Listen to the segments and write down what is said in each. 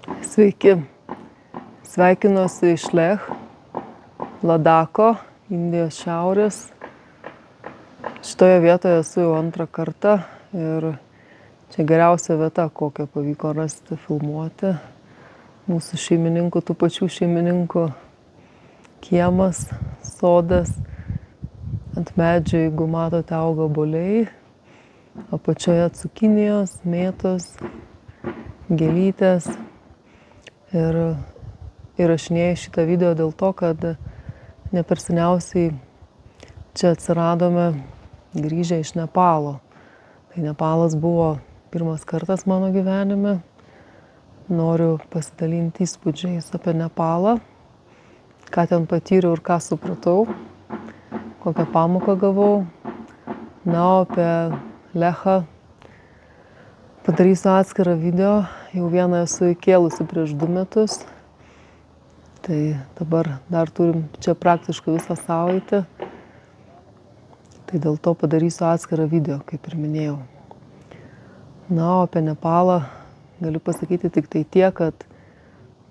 Sveiki, sveikinuosi iš Leh, Ladako, Indijos šiaurės. Šitoje vietoje esu jau antrą kartą ir čia geriausia vieta, kokią pavyko rasti, filmuoti. Mūsų šeimininkų, tų pačių šeimininkų kiemas, sodas. Ant medžių, jeigu matote, auga obuoliai, apačioje cukinijos, mėtos, gėlytės. Ir įrašinėjau šitą video dėl to, kad ne per seniausiai čia atsiradome grįžę iš Nepalo. Tai Nepalas buvo pirmas kartas mano gyvenime. Noriu pasidalinti įspūdžiais apie Nepalą, ką ten patyriau ir ką supratau, kokią pamoką gavau. Na, o apie Lehą padarysiu atskirą video. Jau vieną esu įkėlusi prieš 2 metus. Tai dabar dar turim čia praktiškai visą savaitę. Tai dėl to padarysiu atskirą video, kaip ir minėjau. Na, o apie Nepalą galiu pasakyti tik tai tiek, kad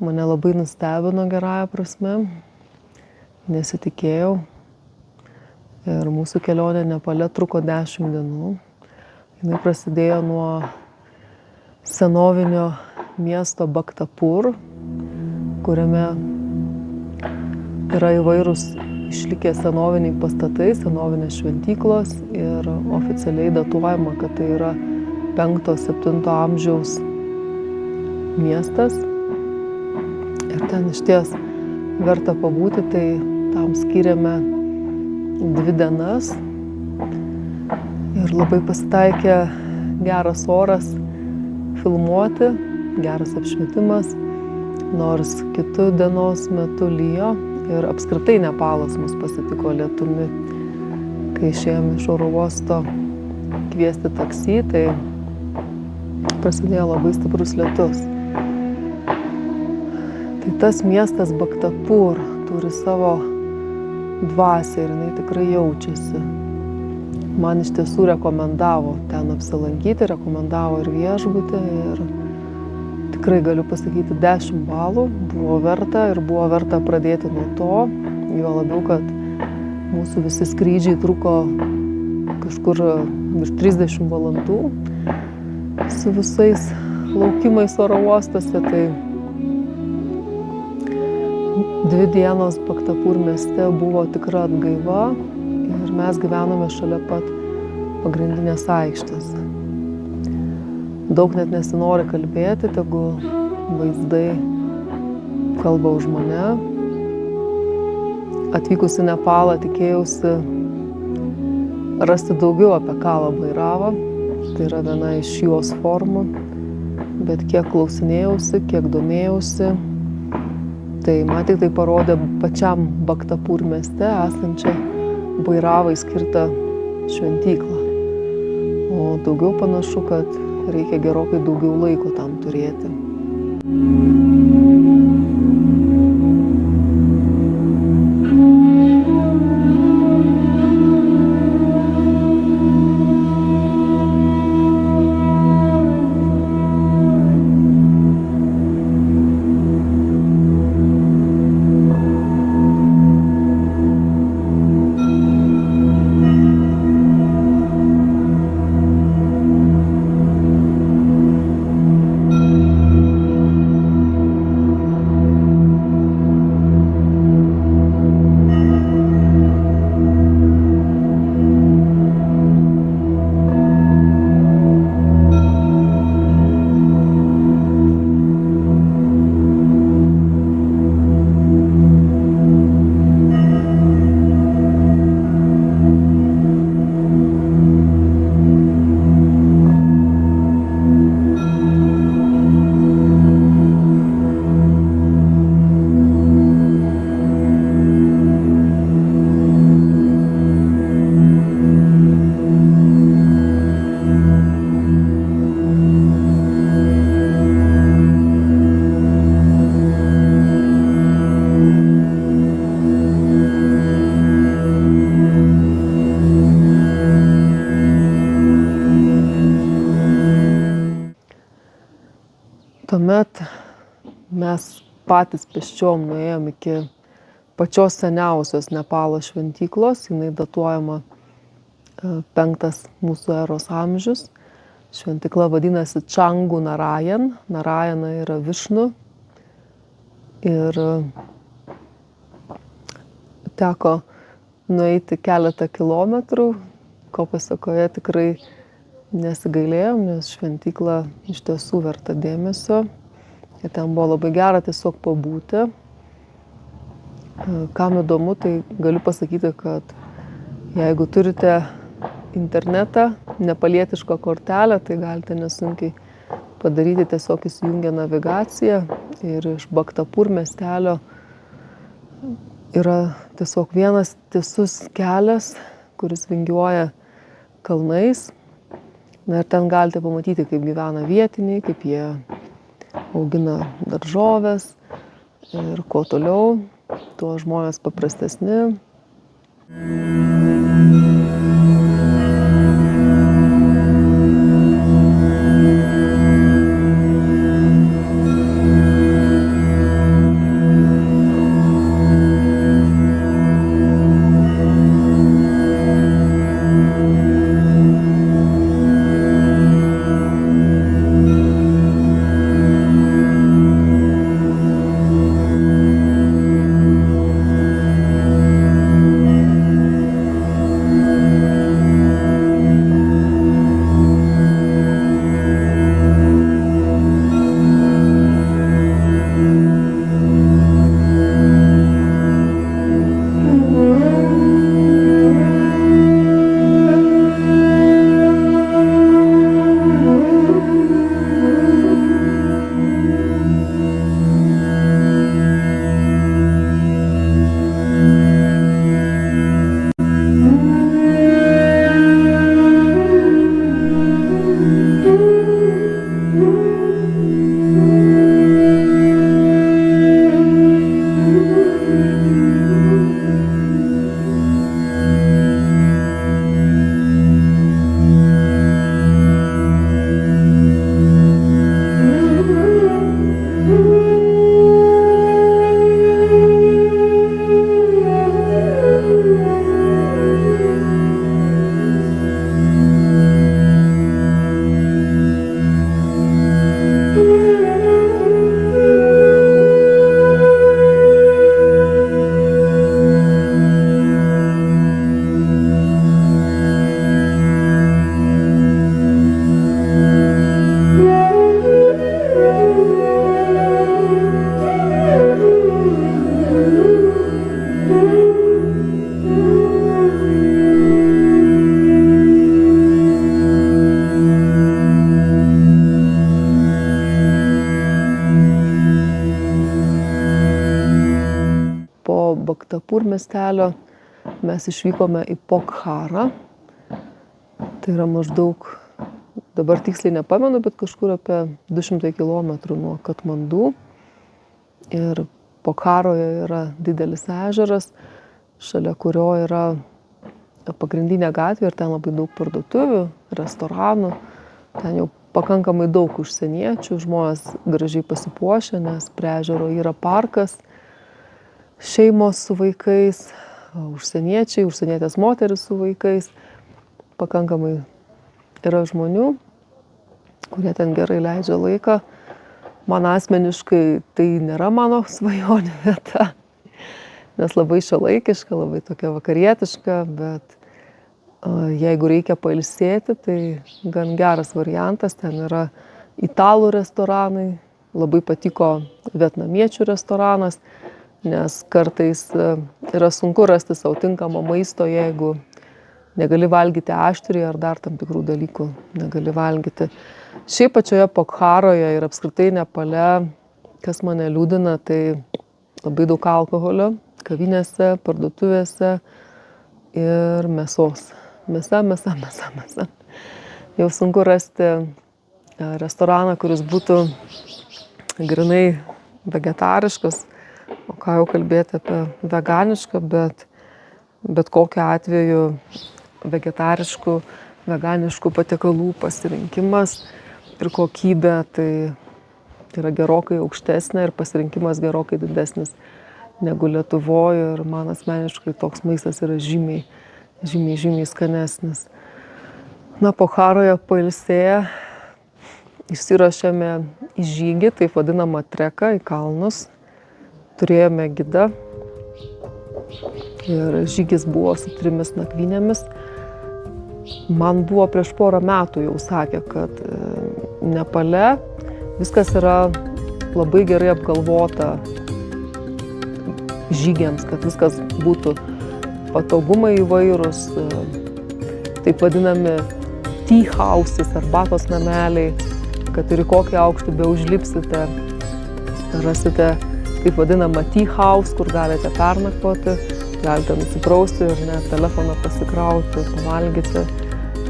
mane labai nustebino gerąja prasme. Nesitikėjau. Ir mūsų kelionė Nepale truko 10 dienų. Jinai prasidėjo nuo senovinio miesto Bhaktapur, kuriame yra įvairūs išlikę senoviniai pastatai, senovinės šventyklos ir oficialiai datuojama, kad tai yra 5-7 amžiaus miestas. Ir ten išties verta pabūti, tai tam skiriame 2 dienas. Ir labai pasitaikė geras oras filmuoti, geras apšvietimas, nors kitu dienos metu lijo ir apskritai Nepalas mus pasitiko lietumi. Kai išėjome iš oro uosto kviesti taksi, tai prasidėjo labai stiprus lietus. Tai tas miestas Bhaktapur turi savo dvasią ir jinai tikrai jaučiasi. Man iš tiesų rekomendavo ten apsilankyti, rekomendavo ir viešbutį ir tikrai galiu pasakyti 10 balų. Buvo verta ir buvo verta pradėti nuo to, juo labiau, kad mūsų visi skrydžiai truko kažkur virš 30 valandų su visais laukimais oro uostose. Tai 2 dienos Bhaktapur mieste buvo tikra atgaiva. Ir mes gyvenome šalia pat pagrindinės aikštės. Daug net nesinori kalbėti, tegu vaizdai kalba už mane. Atvykus į Nepalą tikėjausi rasti daugiau apie Kalą Bairavą. Tai yra viena iš jos formų. Bet kiek klausinėjausi, kiek domėjausi, tai man tik tai parodė pačiam Bhaktapur mieste esančią Bairavai skirtą šventyklą. O daugiau panašu, kad reikia gerokai daugiau laiko tam turėti. Tuomet Mes patys pėsčiom nuėjom iki pačios seniausios Nepalo šventyklos. Jinai datuojama 5 mūsų eros amžius. Šventykla vadinasi Čangų Narayan. Narayana yra Višnu. Ir teko nueiti keletą kilometrų, ko pasekoje tikrai nesigailėjom, nes šventykla iš tiesų verta dėmesio. Ir ten buvo labai gera tiesiog pabūti. Kam įdomu, tai galiu pasakyti, kad jeigu turite internetą, nepalietišką kortelę, tai galite nesunkiai padaryti, tiesiog įsijungę navigaciją ir iš Bhaktapur miestelio yra tiesiog vienas tiesus kelias, kuris vingiuoja kalnais. Na ir ten galite pamatyti, kaip gyvena vietiniai, kaip jie augina daržoves ir kuo toliau, tuo žmonės paprastesni. Bhaktapur miestelio mes išvykome į Pokharą. Tai yra maždaug, dabar tiksliai nepamenu, bet kažkur apie 200 km nuo Katmandų. Ir Pokharoje yra didelis ežeras, šalia kurio yra pagrindinė gatvė ir ten labai daug parduotuvių, restoranų. Ten jau pakankamai daug užsieniečių, žmonės gražiai pasipuošę, nes prie ežero yra parkas. Šeimos su vaikais, užsieniečiai, užsienietės moteris su vaikais. Pakankamai yra žmonių, kurie ten gerai leidžia laiką. Man asmeniškai tai nėra mano svajonių vieta, nes labai šiuolaikiška, labai tokia vakarietiška, bet jeigu reikia pailsėti, tai gan geras variantas. Ten yra italų restoranai, labai patiko vietnamiečių restoranas, nes kartais yra sunku rasti sau tinkamo maisto, jeigu negali valgyti aštriai ar dar tam tikrų dalykų negali valgyti. Šiaip pačioje Pokharoje ir apskritai Nepale, kas mane liūdina, tai labai daug alkoholio kavinėse, parduotuvėse ir mėsos. Mėsa. Jau sunku rasti restoraną, kuris būtų grynai vegetariškas, o ką jau kalbėti apie veganišką, bet kokiu atveju vegetariškų, veganiškų patiekalų pasirinkimas ir kokybė, tai Tai yra gerokai aukštesnė ir pasirinkimas gerokai didesnis negu Lietuvoje ir man asmeniškai toks maistas yra žymiai skanesnis. Na, po Haroje pailsėję išsiruošėme į žygį, taip vadinamą treką į kalnus. Turėjome gidą ir žygis buvo su 3 nakvynėmis. Man buvo prieš porą metų jau sakė, kad Nepale viskas yra labai gerai apgalvota žygiams, kad viskas būtų patogumai įvairūs, taip vadinami tea houses, arbatos nameliai, kad ir į kokį aukštį beužlipsite, rasite taip vadinamą tea house, kur galite pernakvoti, galite nusiprausti ir net telefoną pasikrauti, pavalgyti.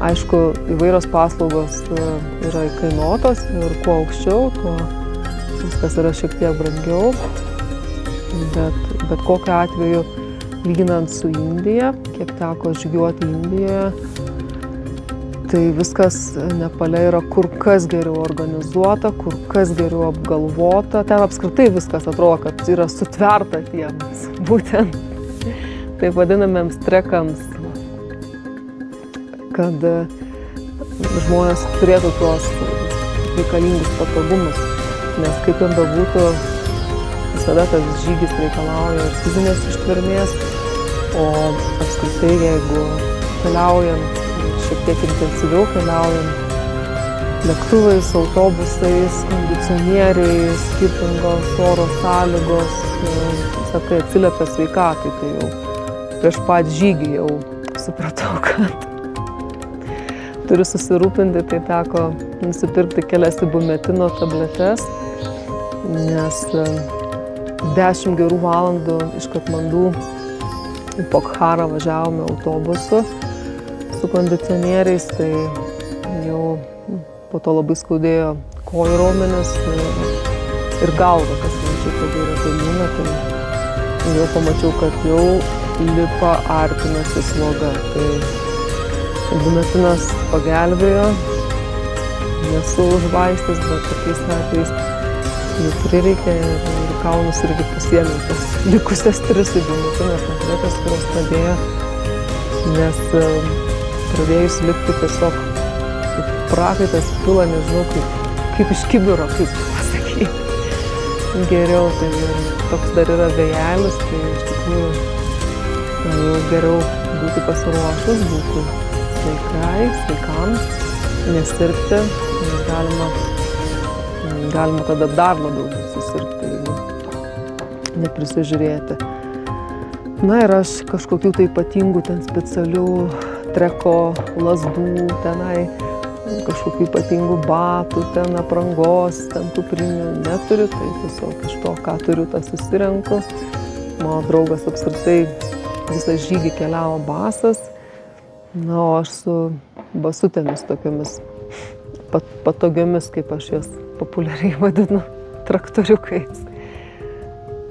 Aišku, įvairios paslaugos yra įkainotos ir kuo aukščiau, tuo viskas yra šiek tiek brangiau. Bet kokiu atveju, lyginant su Indija, kiek teko žygiuoti Indijoje, tai viskas Nepale yra kur kas geriau organizuota, kur kas geriau apgalvota. Ten apskritai viskas atrodo, kad yra sutverta tiems, būtent taip vadinamiems trekams, kad žmonės turėtų tuos reikalingus patogumus, nes kaip ir bebūtų, visada tas žygis reikalauja ir fizinės ištvermės, o apskritai jeigu keliaujant, šiek tiek intensyviau keliaujant, lėktuvais, autobusais, kondicionieriais, skirtingos oro sąlygos, visą tai atsiliepia sveikatai, tai jau prieš pat žygį jau supratau, kad turiu susirūpinti, tai teko nusipirkti kelias ibumetino tabletes, nes 10 gerų valandų iš Katmandų į Pokharą važiavome autobusu su kondicionieriais, tai jau po to labai skaudėjo kojų raumenis ir galva, kas man čia labai retai būna, tai jau pamačiau, kad jau lipa artinasi sloga. Tai ibumetinas pagelbėjo, nesu už vaistus, bet tokiais atvejais jų prireikė ir kalnus irgi pasiėmė tas likusias 3 ibumetino tabletės, kurios padėjo, nes pradėjus lipti tiesiog prakaitas pila, nežinau, kaip iš kibiro, kaip pasakyti. Geriau, tai toks dar yra vėjelis, tai iš tikrųjų jau geriau būti pasiruošus, būti sveikam, nesirgti, nes galima tada dar labiau susirgti, jeigu neprisižiūrėti. Na ir aš kažkokių tai ypatingų ten specialių treko lazdų tenai, kažkokių ypatingų batų, ten aprangos, ten kuprinių neturiu, tai tiesiog iš to, ką turiu, tą susirenku. Mano draugas apskritai visą žygį keliavo basas, na, o aš su basutėmis tokiamis patogiomis, kaip aš jas populiariai vadinu, traktoriukais.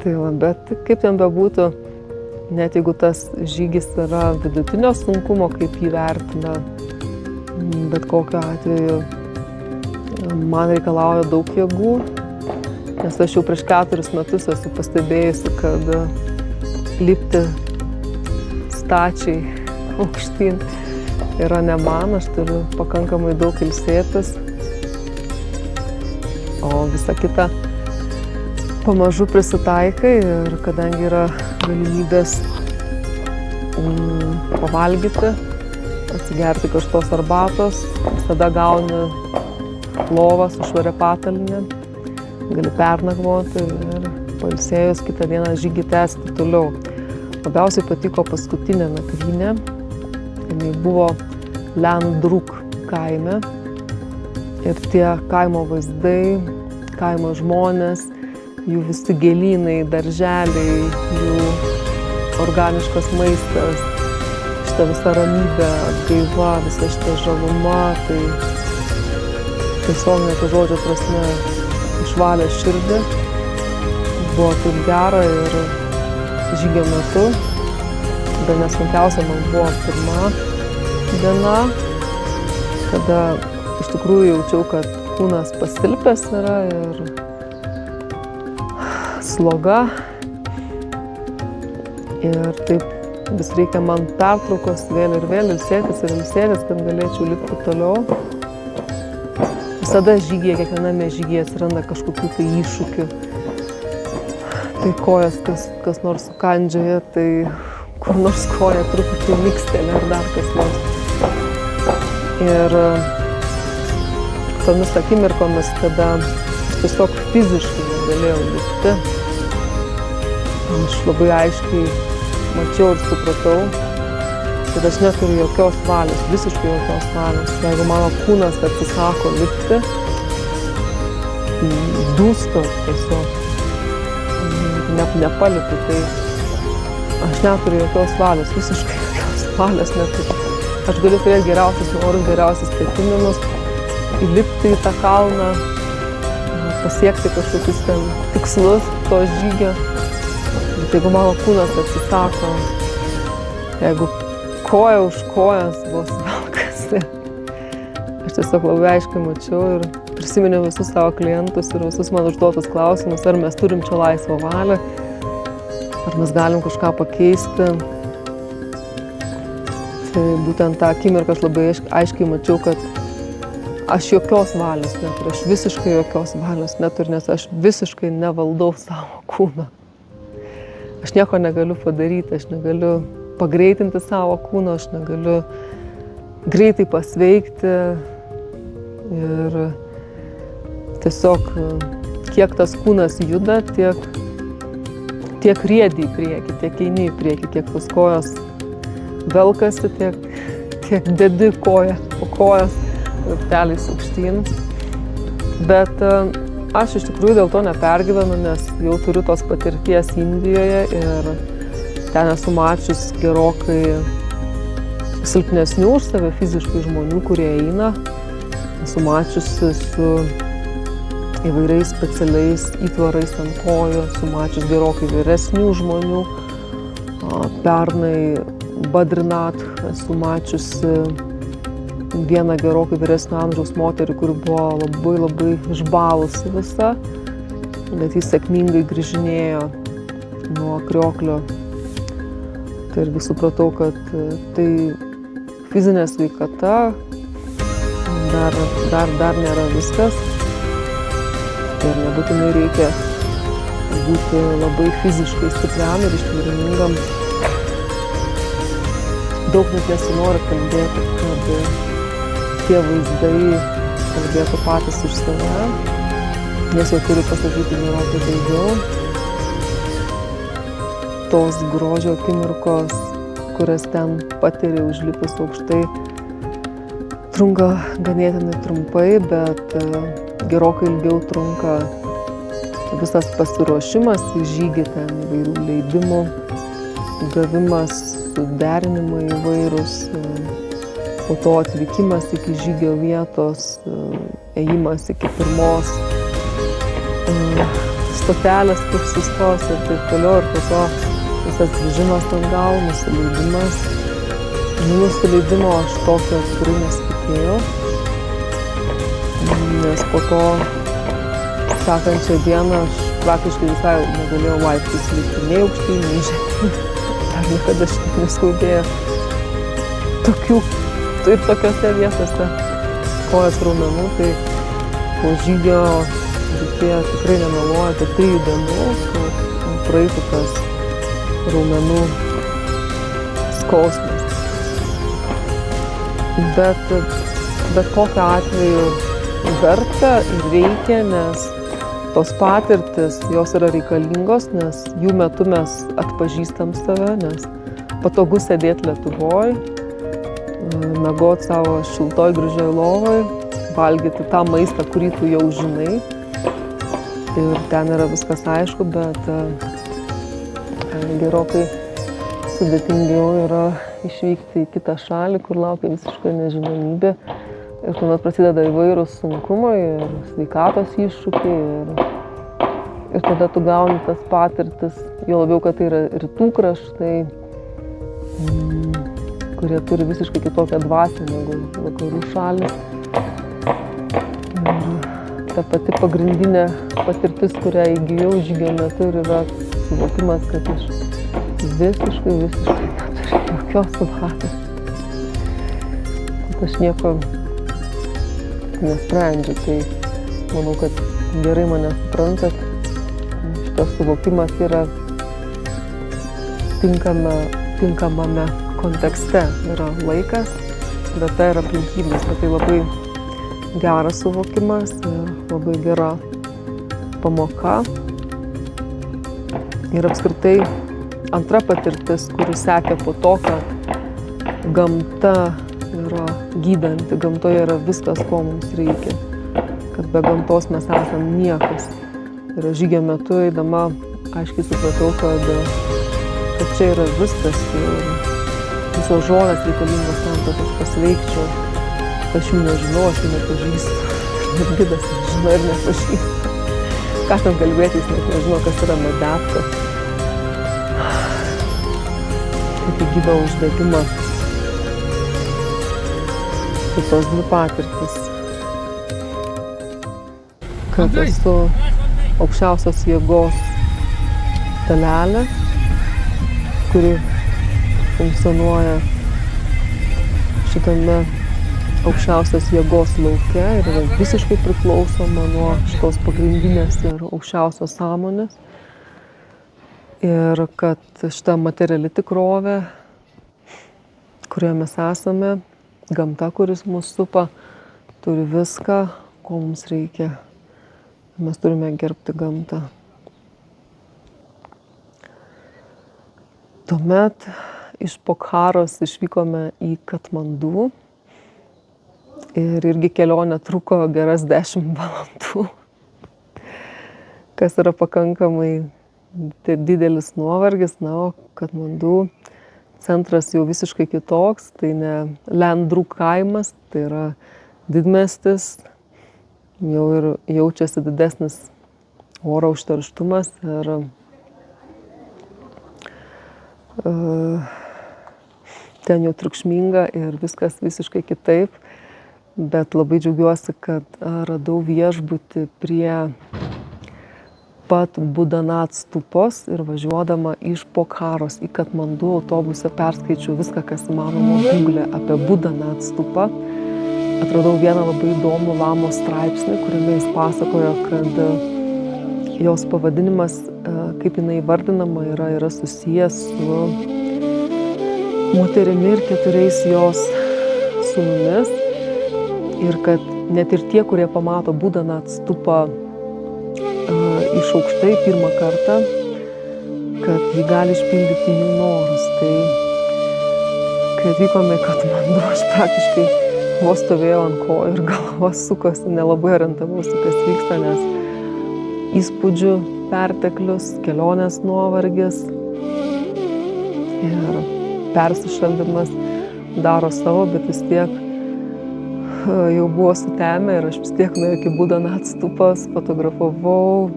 Tai va, bet kaip ten bebūtų, net jeigu tas žygis yra vidutinio sunkumo, kaip jį vertina, bet kokiu atveju man reikalauja daug jėgų, nes aš jau prieš 4 metus esu pastebėjusi, kad lipti stačiai aukštyn yra ne man, aš turiu pakankamai daug ilsėtis, o visa kita pamažu prisitaikai ir kadangi yra galimybės pavalgyti, atsigerti karštos arbatos, visada gauni lovą su švaria patalynė, gali pernakvoti ir pailsėjus kitą dieną žygį tęsti toliau. Labiausiai patiko paskutinė nakvynė, jinai buvo Lendruk kaime ir tie kaimo vaizdai, kaimo žmonės, jų visi gėlynai, darželiai, jų organiškas maistas, šita visa ramybė, atgaiva, visa šita žaluma, tai tiesiog net žodžio prasme išvalė širdį. Buvo taip gera ir žygio metu, bet nesunkiausia man buvo pirma diena, kada iš tikrųjų jaučiau, kad kūnas pasilpęs yra ir sloga. Ir taip vis reikia man pertraukos vėl ir ilsėtis, kad galėčiau lipti toliau. Visada žygyje, kiekviename žygyje atsiranda kažkokių tai iššūkių. Tai kojas kas nors sukandžioja, tai kur nors koja truputį miksteli ar dar kas nors. Ir tomis akimirkomis, kada tiesiog fiziškai negalėjau lipti, aš labai aiškiai mačiau ir supratau, kad aš neturiu jokios valios, visiškai jokios valios. Jeigu mano kūnas atsisako lipti, dūsta tiesiog, nepalipu, tai aš neturiu jokios valios, visiškai jokios valios neturiu. Aš galiu turėti geriausius norus, geriausius ketinimus, įlipti į tą kalną, pasiekti kažkokius ten tikslus to žygio. Bet jeigu mano kūnas atsisako, jeigu koja už kojas vos velkasi, aš tiesiog labai aiškiai mačiau ir prisiminiau visus savo klientus ir visus man užduotus klausimus, ar mes turim čia laisvą valią, ar mes galim kažką pakeisti. Tai būtent tą akimirką aš labai aiškiai mačiau, kad aš jokios valios neturiu, aš visiškai jokios valios neturiu, nes aš visiškai nevaldau savo kūną. Aš nieko negaliu padaryti, aš negaliu pagreitinti savo kūną, aš negaliu greitai pasveikti ir tiesiog kiek tas kūnas juda, tiek riedi į priekį, tiek eini į priekį, kiek tos kojos velkasi, tiek dedi koją po kojos laipteliais aukštyn. Bet aš iš tikrųjų dėl to nepergyvenu, nes jau turiu tos patirties Indijoje ir ten esu mačius gerokai silpnesnių už save fiziškai žmonių, kurie eina. Esu mačiusi su įvairiais specialiais įtvarais ant kojų, esu mačius gerokai vyresnių žmonių. Pernai Badrinath esu mačiusi vieną gerokai vyresnio amžiaus moterį, kuri buvo labai išbalusi visa, bet jis sėkmingai grįžinėjo nuo krioklio. Tai irgi supratau, kad tai fizinė sveikata dar nėra viskas ir nebūtinai reikia būti labai fiziškai stipriam ir ištvermingam. Daug net nesinori kalbėti, kad tie vaizdai kalbėtų patys už save, nes jau turi pasakyti gerokai daugiau. Tos grožio akimirkos, kurias ten patiri užlipus aukštai, trunka ganėtinai trumpai, bet gerokai ilgiau trunka visas pasiruošimas į žygį, ten įvairių leidimų, gavimas, suderinimai įvairūs, po to atvykimas iki žygio vietos, ėjimas iki pirmos stotelės, kur sustos ir taip toliau, ir po to visas grįžimas atgal, nusileidimas. Nusileidimo aš tokio tikrai nesitikėjau, nes po to sekančią dieną aš praktiškai visai negalėjau laiptais lipti nei aukštyn, nei žemyn. Dar niekada šitaip neskaudėjo tokių ir tokiose vietose kojos raumenų, tai po žygio reikėjo tikrai nemeluoju apie 3 dienų, kad praeitų tas raumenų skausmas. Bet kokiu atveju verta ir reikia, nes tos patirtis, jos yra reikalingos, nes jų metu mes atpažįstam save, nes patogu sėdėti Lietuvoj, miegot savo šiltoj gražioj lovoj, valgyti tą maistą, kurį tu jau žinai. Ir ten yra viskas aišku, bet gerokai sudėtingiau yra išvykti į kitą šalį, kur laukia visiškai nežinomybė. Ir tuomet prasideda įvairūs sunkumai ir sveikatos iššūkiai. Ir tada tu gauni tas patirtis, jo labiau, kad tai yra rytų kraštai, kurie turi visiškai kitokią dvasią negu vakarų šalis. Ir ta pati pagrindinė patirtis, kurią įgijau žygio metu, ir yra suvokimas, kad aš visiškai neturiu jokios valios. Aš nieko nesprendžiu, tai manau, kad gerai mane suprantat. Šitas suvokimas yra tinkamame kontekste. Yra laikas, vieta ir aplinkybės, bet tai labai geras suvokimas ir labai gera pamoka. Ir apskritai antra patirtis, kuri sekė po to, kad gamta yra gydanti, gamtoje yra viskas, ko mums reikia, kad be gamtos mes esam niekas. Ir žygio metu eidama aiškiai supratau, kad čia yra viskas ir visos žolės reikalingos tam, kad aš pasveikčiau. Aš jų nežinau, aš jų nepažįstu. Ir gidas nežino ir nepažįstu. Ką tam kalbėti, jis net nežino, kas yra medetka. Kaip įgydo uždegimą. Tai tos dvi patirtis. Kad esu aukščiausios jėgos dalelė, kuri funkcionuoja šitame aukščiausios jėgos lauke ir yra visiškai priklausoma nuo šitos pagrindinės ir aukščiausios sąmonės. Ir kad šita materiali tikrovė, kurioje mes esame, gamta, kuris mus supa, turi viską, ko mums reikia. Mes turime gerbti gamtą. Tuomet iš Pokharos išvykome į Katmandu ir irgi kelionė truko geras 10 valandų, kas yra pakankamai didelis nuovargis. Na, o Katmandu centras jau visiškai kitoks, tai ne Lendrų kaimas, tai yra didmiestis, jau ir jaučiasi didesnis oro užterštumas ir ten jau triukšminga ir viskas visiškai kitaip, bet labai džiaugiuosi, kad radau viešbutį prie pat Budanat stupos ir važiuodama iš Pokharos į Katmandu autobuse perskaičiau viską, kas įmanoma Google apie Budanat stupą. Atradau vieną labai įdomų lamos straipsnį, kuriame jis pasakojo, kad jos pavadinimas, kaip jinai vardinama, yra susijęs su moterimi ir 4 jos sūnumis. Ir kad net ir tie, kurie pamato Budanat stupą iš aukštai pirmą kartą, kad ji gali išpildyti jų norus. Tai kai atvykome į Katmandu, aš praktiškai vos stovėjau ant kojų ir galva sukosi, nelabai orientavausi, kas vyksta, nes įspūdžių perteklius, kelionės nuovargis ir persišaldymas daro savo, bet vis tiek jau buvo sutemę ir aš vis tiek nuėjau iki Budanat stupos, fotografavau,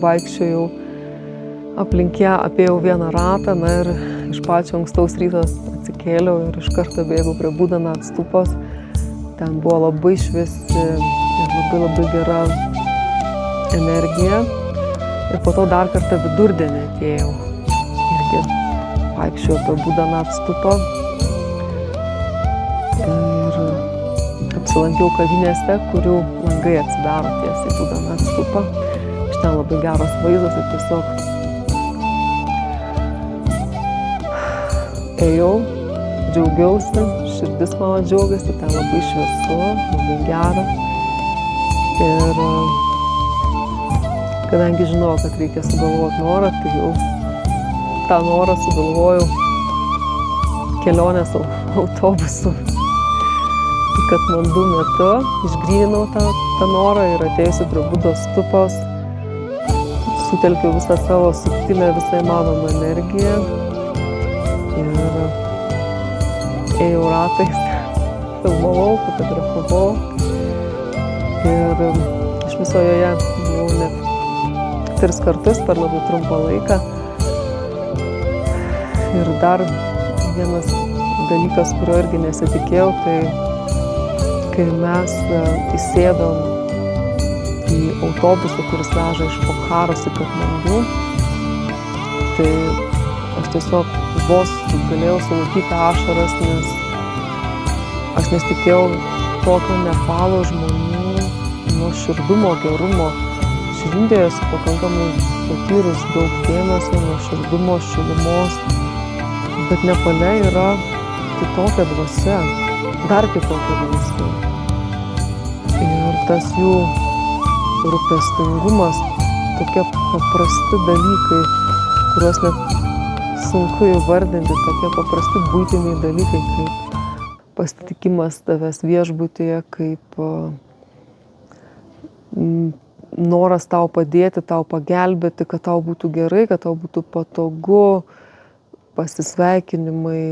vaikščiojau aplink ją, apėjau vieną ratą, na ir iš pačio ankstaus rytos atsikėliau ir iš karto bėgau prie Budanat stupos. Ten buvo labai šviesi ir labai gera energija. Ir po to dar kartą vidurdienį atėjau. Irgi vaikščiojau apie Budanat stupą. Ir apsilankiau kavinėse, kurių langai atsidaro tiesiai Budanat stupą. Iš ten labai geras vaizdas ir tiesiog ėjau, džiaugiausi, širdis mano džiaugiasi, ten labai šviesu, labai gera. Ir kadangi žinojau, kad reikia sugalvoti norą, tai jau tą norą sugalvojau kelionės autobusu į Katmandu metu. Išgryninau tą norą ir atėjusi prie Budos stupos, sutelkiau visą savo subtilę, visą įmanomą energiją. Ir ėjau ratais, filmavau, fotografavau ir iš viso joje buvau net 3 kartus per labai trumpą laiką. Ir dar vienas dalykas, kurio irgi nesitikėjau, tai kai mes įsėdom į autobuso, kuris veža iš Pokharos į Katmandu. Tai aš tiesiog vos galėjau sulaikyti ašaras, nes aš nesitikėjau tokio Nepalo žmonių nuoširdumo, gerumo. Aš ir Indijoje esu pakankamai patyrus daug dėmesio, nuoširdumo, šilumos, bet Nepale yra kitokia dvasia, dar kitokia dvasia. Ir tas jų rūpestingumas, tokie paprasti dalykai, kuriuos net sunku įvardinti, tokie paprasti buitiniai dalykai, kaip pasitikimas tavęs viešbutyje, kaip noras tau padėti, tau pagelbėti, kad tau būtų gerai, kad tau būtų patogu, pasisveikinimai.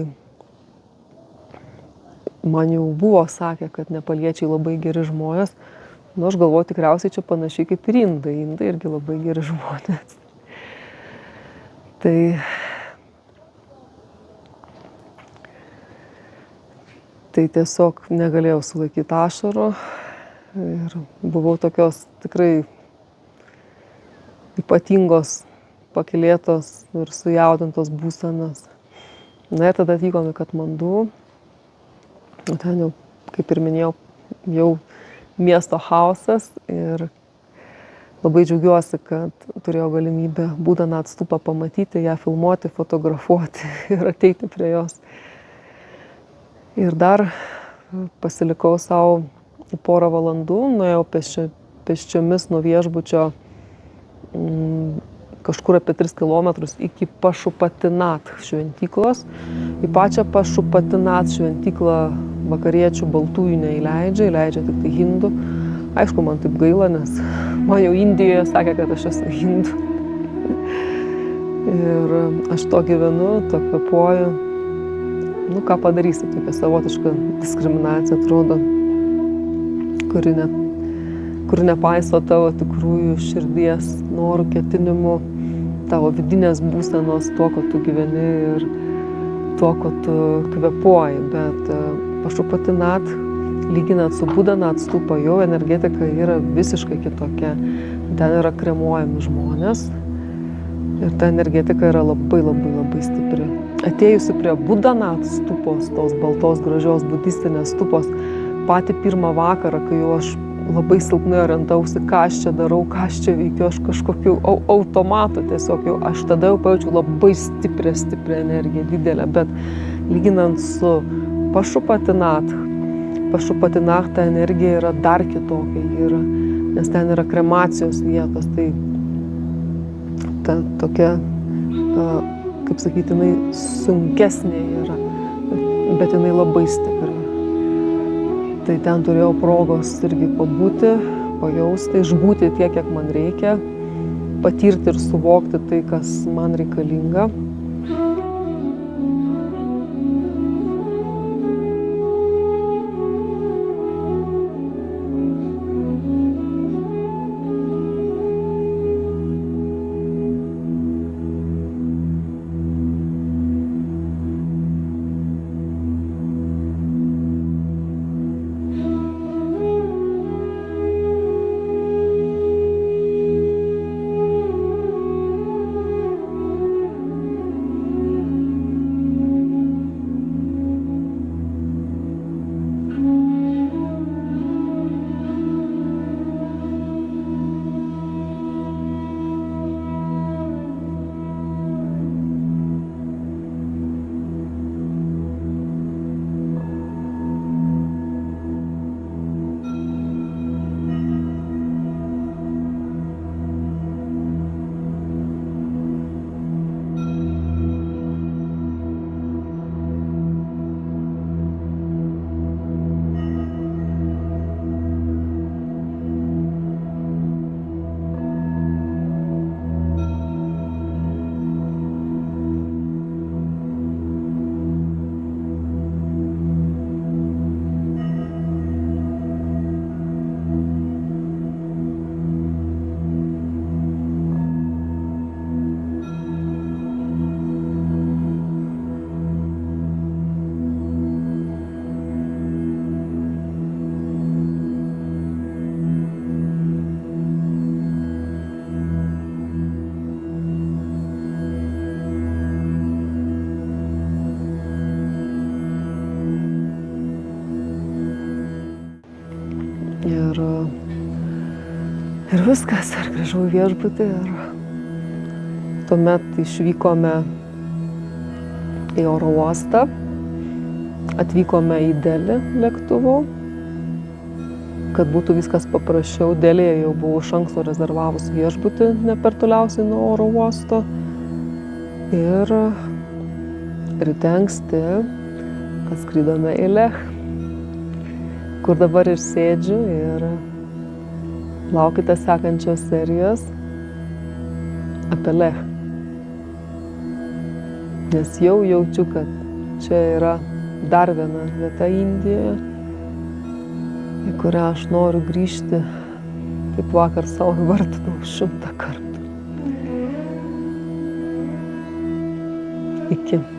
Man jau buvo sakę, kad nepaliečiai labai geri žmonės. Nu, aš galvoju, tikriausiai čia panašiai kaip ir indai. Indai irgi labai geri žmonės. Tai tiesiog negalėjau sulaikyti ašarų ir buvau tokios tikrai ypatingos, pakylėtos ir sujaudintos būsenos. Na ir tada atvykom į Katmandu. Ten jau, kaip ir minėjau, jau miesto chaosas ir labai džiaugiuosi, kad turėjau galimybę Budanat stupą pamatyti, ją filmuoti, fotografuoti ir ateiti prie jos. Ir dar pasilikau savo porą valandų, nuėjau pėsčiomis nuo viešbučio kažkur apie 3 kilometrus iki Pašupatinat šventyklos. Į pačią Pašupatinat šventyklą vakariečių baltųjų neįleidžia, įleidžia tik tai hindų. Aišku, man taip gaila, nes man jau Indijoje sakė, kad aš esu hindu. Ir aš to gyvenu, to kvėpuoju. Nu, ką padarysi, tokia savotiška diskriminacija atrodo, kuri nepaiso tavo tikrųjų širdies norų, ketinimų, tavo vidinės būsenos, tuo, ko tu gyveni ir tuo, ko tu kvėpuoji. Bet Pašupatinat, lyginant su Budanat stupa, jo energetika yra visiškai kitokia. Ten yra kremuojami žmonės ir ta energetika yra labai stipri. Atėjusi prie Budanat stupos, tos baltos gražios budistinės stupos, patį pirmą vakarą, kai jau aš labai silpnai orientausi, ką aš čia darau, ką aš čia veikiu, aš kažkokiu automatu tiesiog jau, aš tada jau pajaučiau labai stiprią energiją, didelę, bet lyginant su Pašupatinat ta energija yra dar kitokia, nes ten yra kremacijos vietos, tai ta tokia, kaip sakyti, jinai sunkesnė yra, bet jinai labai stipri. Tai ten turėjau progos irgi pabūti, pajausti, išbūti tiek, kiek man reikia, patirti ir suvokti tai, kas man reikalinga. Ir viskas, ir grįžau į viešbutį ir tuomet išvykome į oro uostą, atvykome į Delį lėktuvu, kad būtų viskas paprasčiau. Delėje jau buvau iš anksto rezervavus viešbutį ne per toliausiai nuo oro uosto. Ir ryte anksti atskridome į Lech, kur dabar ir sėdžiu ir laukite sekančios serijos apie Lech. Nes jau jaučiu, kad čia yra dar viena vieta Indijoje, į kurią aš noriu grįžti, kaip vakar savo įvardinau 100 kartų. Iki.